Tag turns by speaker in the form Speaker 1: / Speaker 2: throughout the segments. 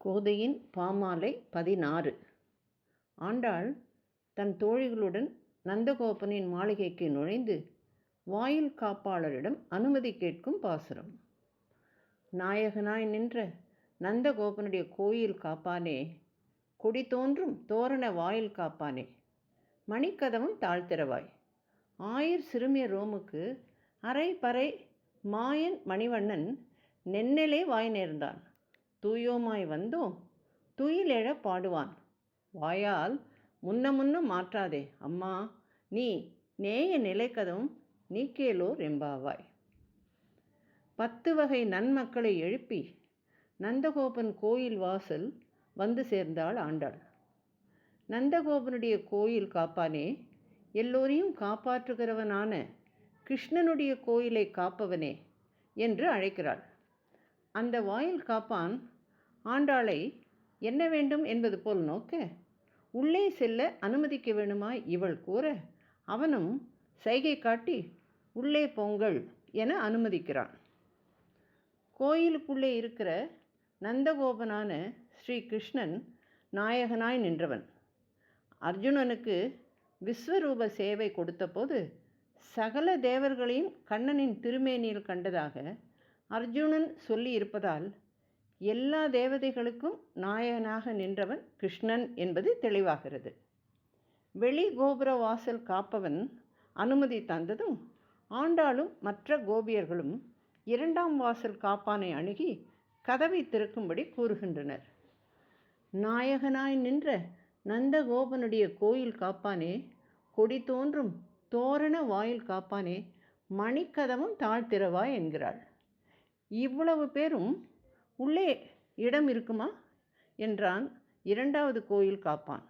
Speaker 1: கோதையின் பாமாலை 16. ஆண்டாள் தன் தோழிகளுடன் நந்தகோபனின் மாளிகைக்கு நுழைந்து வாயில் காப்பாளரிடம் அனுமதி கேட்கும் பாசுரம். நாயகனாய் நின்ற நந்தகோபனுடைய கோயில் காப்பானே, கொடி தோன்றும் தோரண வாயில் காப்பானே, மணிக்கதவும் தாழ்த்திரவாய். ஆயிர் சிறுமிய ரோமுக்கு அரை பறை மாயன் மணிவண்ணன் நென்னலே வாய் நேர்ந்தான். தூயோமாய் வந்தோம் துயிலெழ பாடுவான். வாயால் முன்ன மாற்றாதே அம்மா, நீ நேய நிலைக்கதவும் நீக்கேலோர் எம்பாவாய். 10 வகை நன்மக்களை எழுப்பி நந்தகோபன் கோயில் வாசல் வந்து சேர்ந்தாள் ஆண்டாள். நந்தகோபனுடைய கோயில் காப்பானே, எல்லோரையும் காப்பாற்றுகிறவனான கிருஷ்ணனுடைய கோயிலை காப்பவனே என்று அழைக்கிறாள். அந்த வாயில் காப்பான் ஆண்டாளை என்ன வேண்டும் என்பது போல் நோக்க, உள்ளே செல்ல அனுமதிக்க வேணுமாய் இவள் கூற, அவனும் சைகை காட்டி உள்ளே போங்கள் என அனுமதிக்கிறான். கோயிலுக்குள்ளே இருக்கிற நந்தகோபனான ஸ்ரீ கிருஷ்ணன் நாயகனாய் நின்றவன். அர்ஜுனனுக்கு விஸ்வரூப சேவை கொடுத்தபோது சகல தேவர்களையும் கண்ணனின் திருமேனியில் கண்டதாக அர்ஜுனன் சொல்லி இருப்பதால் எல்லா தேவதைகளுக்கும் நாயகனாக நின்றவன் கிருஷ்ணன் என்பது தெளிவாகிறது. வெளி கோபுர வாசல் காப்பவன் அனுமதி தந்ததும் ஆண்டாளும் மற்ற கோபியர்களும் 2ஆம் வாசல் காப்பானை அணுகி கதவை திறக்கும்படி கூறுகின்றனர். நாயகனாய் நின்ற நந்தகோபனுடைய கோயில் காப்பானே, கொடி தோன்றும் தோரண வாயில் காப்பானே, மணிக்கதவும் தாழ்த்திரவாய் என்கிறாள். இவ்வளவு பேரும் உள்ளே இடம் இருக்குமா என்றான் 2வது கோயில் காப்பான்.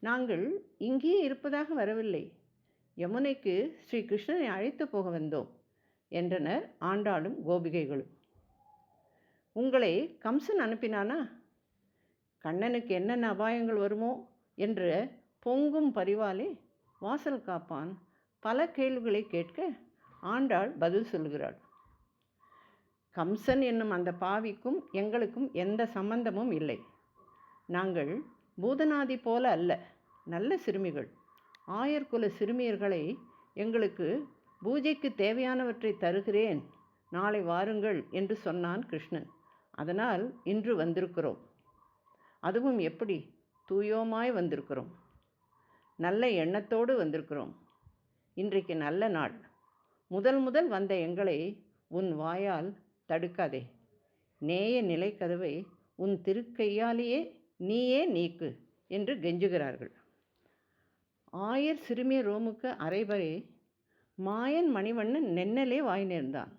Speaker 1: நாங்கள் இங்கேயே இருப்பதாக வரவில்லை, யமுனைக்கு ஸ்ரீ கிருஷ்ணனை அழைத்து போக வந்தோம் என்றனர் ஆண்டாளும் கோபிகைகளும். உங்களை கம்சன் அனுப்பினானா? கண்ணனுக்கு என்னென்ன அபாயங்கள் வருமோ என்ற பொங்கும் பரிவாலே வாசல் காப்பான் பல கேள்விகளை கேட்க ஆண்டாள் பதில் சொல்கிறாள். கம்சன் என்னும் அந்த பாவிக்கும் எங்களுக்கும் எந்த சம்பந்தமும் இல்லை. நாங்கள் பூதநாதி போல அல்ல, நல்ல சிறுமிகள். ஆயர்குல சிறுமியர்களை எங்களுக்கு பூஜைக்கு தேவையானவற்றை தருகிறேன், நாளை வாருங்கள் என்று சொன்னான் கிருஷ்ணன். அதனால் இன்று வந்திருக்கிறோம். அதுவும் எப்படி? தூயோமாய் வந்திருக்கிறோம். நல்ல எண்ணத்தோடு வந்திருக்கிறோம். இன்றைக்கு நல்ல நாள். முதல் வந்த எங்களை உன் வாயால் தடுக்காதே. நேய நிலைக்கதவை உன் திருக்கையாலேயே நீயே நீக்கு என்று கெஞ்சுகிறார்கள். ஆயர் சிறுமிய ரோமுக்கு அரைபறை மாயன் மணிவண்ணன் நென்னலே வாய் நேர்ந்தான்.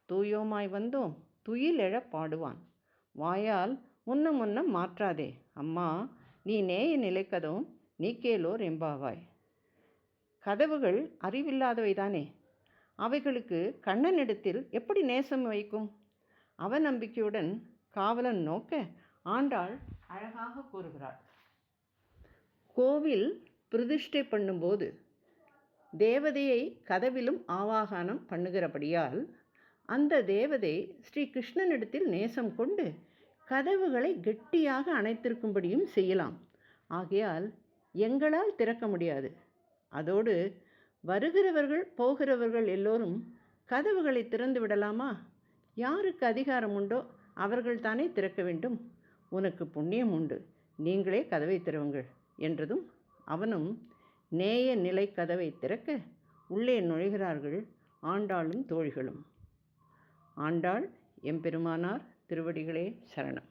Speaker 1: தூயோமாய் வந்தோம் துயிலெழ பாடுவான். வாயால் முன்ன மாற்றாதே அம்மா, நீ நேய நிலைக்கதவும் நீக்கேலோர் எம்பாவாய். கதவுகள் அறிவில்லாதவைதானே, அவைகளுக்கு கண்ணனிடத்தில் எப்படி நேசம் வைக்கும்? அவநம்பிக்கையுடன் காவலன் நோக்க ஆண்டாள் அழகாக கூறுகிறாள். கோவில் பிரதிஷ்டை பண்ணும்போது தேவதையை கதவிலும் ஆவாகனம் பண்ணுகிறபடியால் அந்த தேவதை ஸ்ரீ கிருஷ்ணனிடத்தில் நேசம் கொண்டு கதவுகளை கெட்டியாக அணைத்திருக்கும்படியும் செய்யலாம். ஆகையால் எங்களால் திறக்க முடியாது. அதோடு வருகிறவர்கள் போகிறவர்கள் எல்லோரும் கதவுகளை திறந்து விடலாமா? யாருக்கு அதிகாரம் உண்டோ அவர்கள் தானே திறக்க வேண்டும். உனக்கு புண்ணியம் உண்டு, நீங்களே கதவை திறவுங்கள் என்றதும் அவனும் நேய நிலை கதவை திறக்க உள்ளே நுழைகிறார்கள் ஆண்டாளும் தோழிகளும். ஆண்டாள் எம்பெருமானார் திருவடிகளே சரணம்.